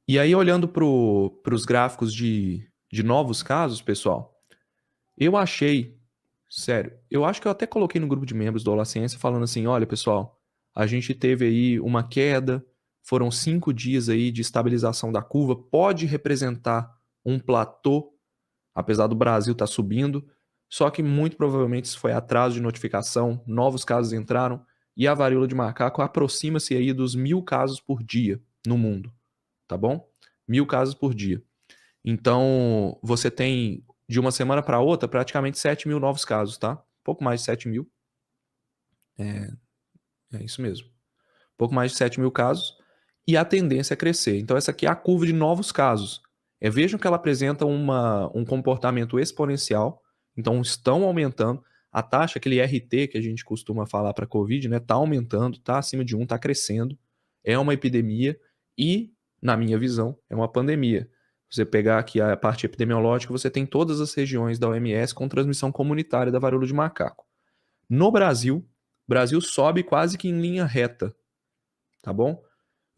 E aí, olhando para os gráficos de novos casos, pessoal, eu achei, sério, eu acho que eu até coloquei no grupo de membros do Olá Ciência falando assim, olha, pessoal, a gente teve aí uma queda, foram 5 dias aí de estabilização da curva, pode representar um platô, apesar do Brasil estar subindo, só que muito provavelmente isso foi atraso de notificação, novos casos entraram, e a varíola de macaco aproxima-se aí dos 1.000 casos por dia no mundo, tá bom? 1.000 casos por dia. Então, você tem, de uma semana para outra, praticamente 7.000 novos casos, tá? Pouco mais de 7.000. É, é isso mesmo. Pouco mais de 7.000 casos. E a tendência é crescer. Então, essa aqui é a curva de novos casos. Vejam que ela apresenta um comportamento exponencial. Então, estão aumentando. A taxa, aquele RT que a gente costuma falar para a Covid, né? Está aumentando, está acima de 1, está crescendo. É uma epidemia e, na minha visão, é uma pandemia. Você pegar aqui a parte epidemiológica, você tem todas as regiões da OMS com transmissão comunitária da varíola de macaco. No Brasil, o Brasil sobe quase que em linha reta, tá bom?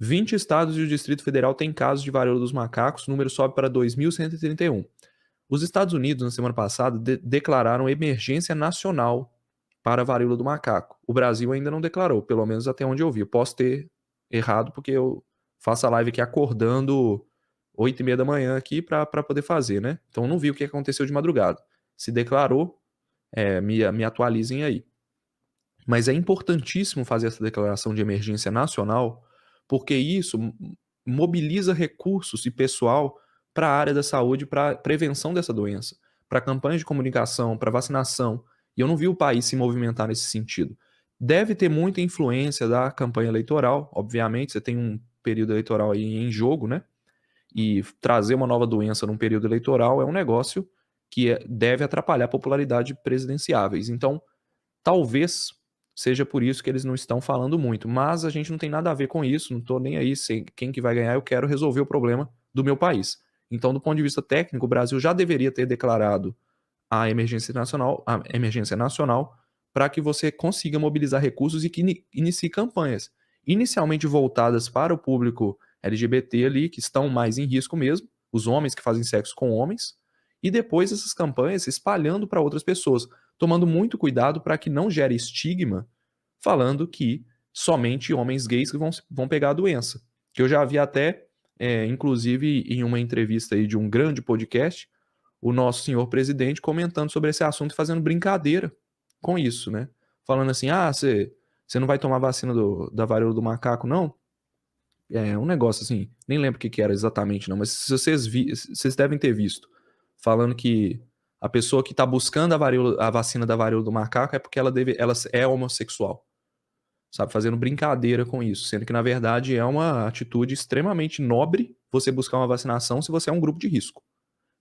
20 estados e o Distrito Federal têm casos de varíola dos macacos, o número sobe para 2.131. Os Estados Unidos, na semana passada, declararam emergência nacional para a varíola do macaco. O Brasil ainda não declarou, pelo menos até onde eu vi. Eu posso ter errado, porque eu faço a live aqui acordando 8h30 da manhã aqui para poder fazer, né? Então eu não vi o que aconteceu de madrugada. Se declarou, me atualizem aí. Mas é importantíssimo fazer essa declaração de emergência nacional, porque isso mobiliza recursos e pessoal para a área da saúde, para prevenção dessa doença, para campanhas de comunicação, para vacinação. E eu não vi o país se movimentar nesse sentido. Deve ter muita influência da campanha eleitoral, obviamente, você tem um período eleitoral aí em jogo, né? E trazer uma nova doença num período eleitoral é um negócio que deve atrapalhar a popularidade presidenciáveis. Então, talvez seja por isso que eles não estão falando muito, mas a gente não tem nada a ver com isso, não estou nem aí se quem que vai ganhar, eu quero resolver o problema do meu país. Então, do ponto de vista técnico, o Brasil já deveria ter declarado a emergência nacional para que você consiga mobilizar recursos e que inicie campanhas, inicialmente voltadas para o público LGBT ali, que estão mais em risco mesmo, os homens que fazem sexo com homens, e depois essas campanhas se espalhando para outras pessoas, tomando muito cuidado para que não gere estigma, falando que somente homens gays que vão pegar a doença. Que eu já vi até, inclusive, em uma entrevista aí de um grande podcast, o nosso senhor presidente comentando sobre esse assunto e fazendo brincadeira com isso, né? Falando assim, você não vai tomar vacina da varíola do macaco, não? É um negócio assim, nem lembro o que era exatamente, não, mas se vocês devem ter visto, falando que a pessoa que está buscando a vacina da varíola do macaco é porque ela é homossexual, sabe? Fazendo brincadeira com isso, sendo que na verdade é uma atitude extremamente nobre você buscar uma vacinação se você é um grupo de risco.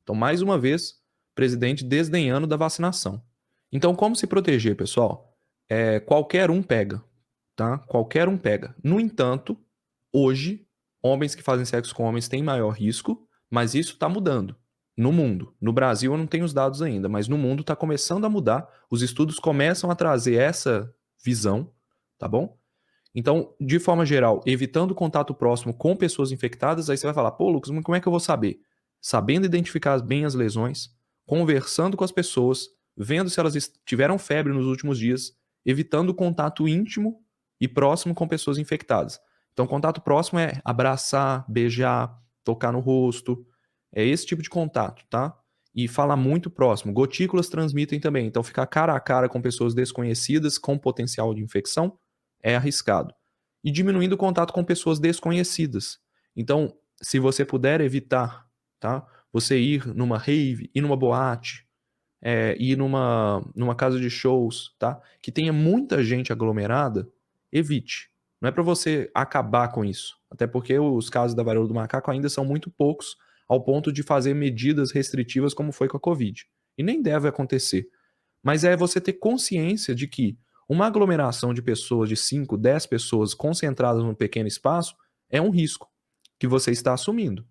Então, mais uma vez, presidente desdenhando da vacinação. Então, como se proteger, pessoal? Qualquer um pega, tá? Qualquer um pega. No entanto, hoje, homens que fazem sexo com homens têm maior risco, mas isso está mudando no mundo. No Brasil eu não tenho os dados ainda, mas no mundo está começando a mudar. Os estudos começam a trazer essa visão, tá bom? Então, de forma geral, evitando contato próximo com pessoas infectadas, aí você vai falar, pô, Lucas, mas como é que eu vou saber? Sabendo identificar bem as lesões, conversando com as pessoas, vendo se elas tiveram febre nos últimos dias, evitando contato íntimo e próximo com pessoas infectadas. Então, contato próximo é abraçar, beijar, tocar no rosto, é esse tipo de contato, tá? E falar muito próximo. Gotículas transmitem também, então ficar cara a cara com pessoas desconhecidas com potencial de infecção é arriscado. E diminuindo o contato com pessoas desconhecidas. Então, se você puder evitar, tá? Você ir numa rave, ir numa boate, ir numa casa de shows, tá? Que tenha muita gente aglomerada, evite. Não é para você acabar com isso. Até porque os casos da varíola do macaco ainda são muito poucos ao ponto de fazer medidas restritivas como foi com a Covid. E nem deve acontecer. Mas é você ter consciência de que uma aglomeração de pessoas, de 5, 10 pessoas concentradas num pequeno espaço, é um risco que você está assumindo.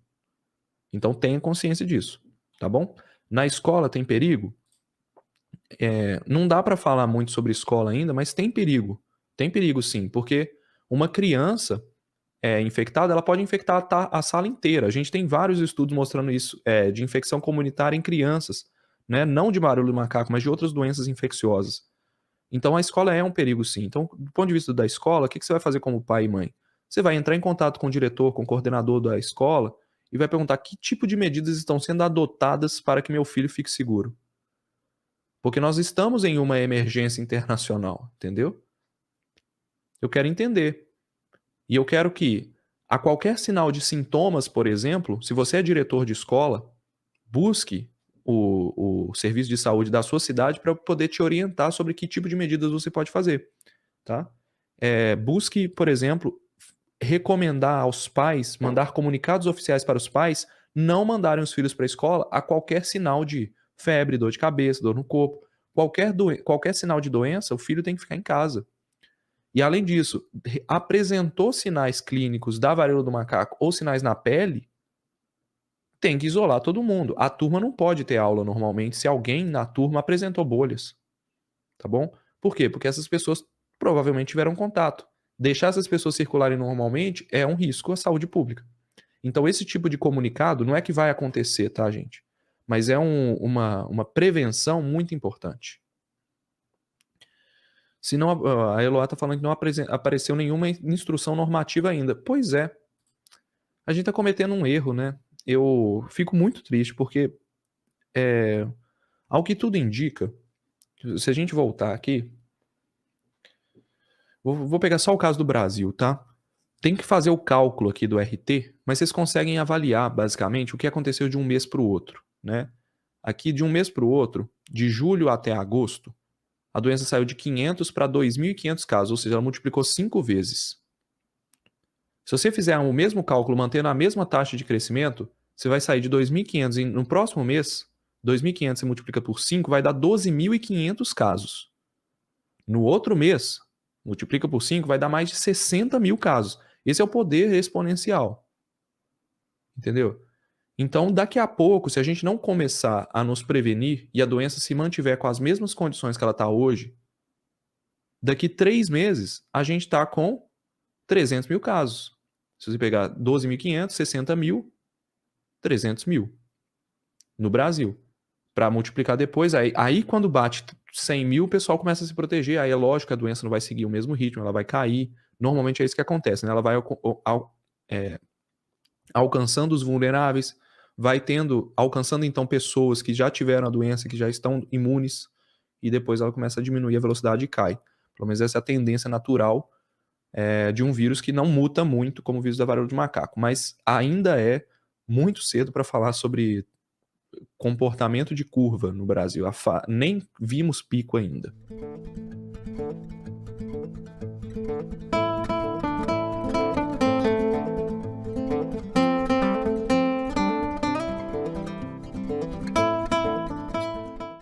Então tenha consciência disso, tá bom? Na escola tem perigo? Não dá para falar muito sobre escola ainda, mas tem perigo. Tem perigo sim, porque uma criança infectada, ela pode infectar a sala inteira. A gente tem vários estudos mostrando isso, de infecção comunitária em crianças, né? Não de varíola do macaco, mas de outras doenças infecciosas. Então a escola é um perigo, sim. Então, do ponto de vista da escola, o que você vai fazer como pai e mãe? Você vai entrar em contato com o diretor, com o coordenador da escola e vai perguntar que tipo de medidas estão sendo adotadas para que meu filho fique seguro. Porque nós estamos em uma emergência internacional, entendeu? Eu quero entender. E eu quero que, a qualquer sinal de sintomas, por exemplo, se você é diretor de escola, busque o serviço de saúde da sua cidade para poder te orientar sobre que tipo de medidas você pode fazer, tá? Busque, por exemplo, recomendar aos pais, mandar comunicados oficiais para os pais não mandarem os filhos para a escola a qualquer sinal de febre, dor de cabeça, dor no corpo, qualquer sinal de doença, o filho tem que ficar em casa. E além disso, apresentou sinais clínicos da varíola do macaco ou sinais na pele, tem que isolar todo mundo. A turma não pode ter aula normalmente se alguém na turma apresentou bolhas, tá bom? Por quê? Porque essas pessoas provavelmente tiveram contato. Deixar essas pessoas circularem normalmente é um risco à saúde pública. Então esse tipo de comunicado não é que vai acontecer, tá, gente? Mas é uma prevenção muito importante. Se não, a Eloá está falando que não apareceu nenhuma instrução normativa ainda. Pois é, a gente está cometendo um erro, né? Eu fico muito triste porque, ao que tudo indica, se a gente voltar aqui, vou pegar só o caso do Brasil, tá? Tem que fazer o cálculo aqui do RT, mas vocês conseguem avaliar, basicamente, o que aconteceu de um mês para o outro, né? Aqui, de um mês para o outro, de julho até agosto, a doença saiu de 500 para 2.500 casos, ou seja, ela multiplicou 5 vezes. Se você fizer o mesmo cálculo mantendo a mesma taxa de crescimento, você vai sair de 2.500 no próximo mês, 2.500 você multiplica por 5, vai dar 12.500 casos. No outro mês, multiplica por 5, vai dar mais de 60 mil casos. Esse é o poder exponencial. Entendeu? Então, daqui a pouco, se a gente não começar a nos prevenir e a doença se mantiver com as mesmas condições que ela está hoje, daqui 3 meses, a gente está com 300 mil casos. Se você pegar 12.500, 60 mil, 300 mil no Brasil. Para multiplicar depois, aí quando bate 100 mil, o pessoal começa a se proteger. Aí é lógico que a doença não vai seguir o mesmo ritmo, ela vai cair. Normalmente é isso que acontece, né? Ela vai alcançando os vulneráveis, alcançando então pessoas que já tiveram a doença, que já estão imunes, e depois ela começa a diminuir a velocidade e cai. Pelo menos essa é a tendência natural de um vírus que não muta muito como o vírus da varíola de macaco. Mas ainda é muito cedo para falar sobre comportamento de curva no Brasil. Nem vimos pico ainda.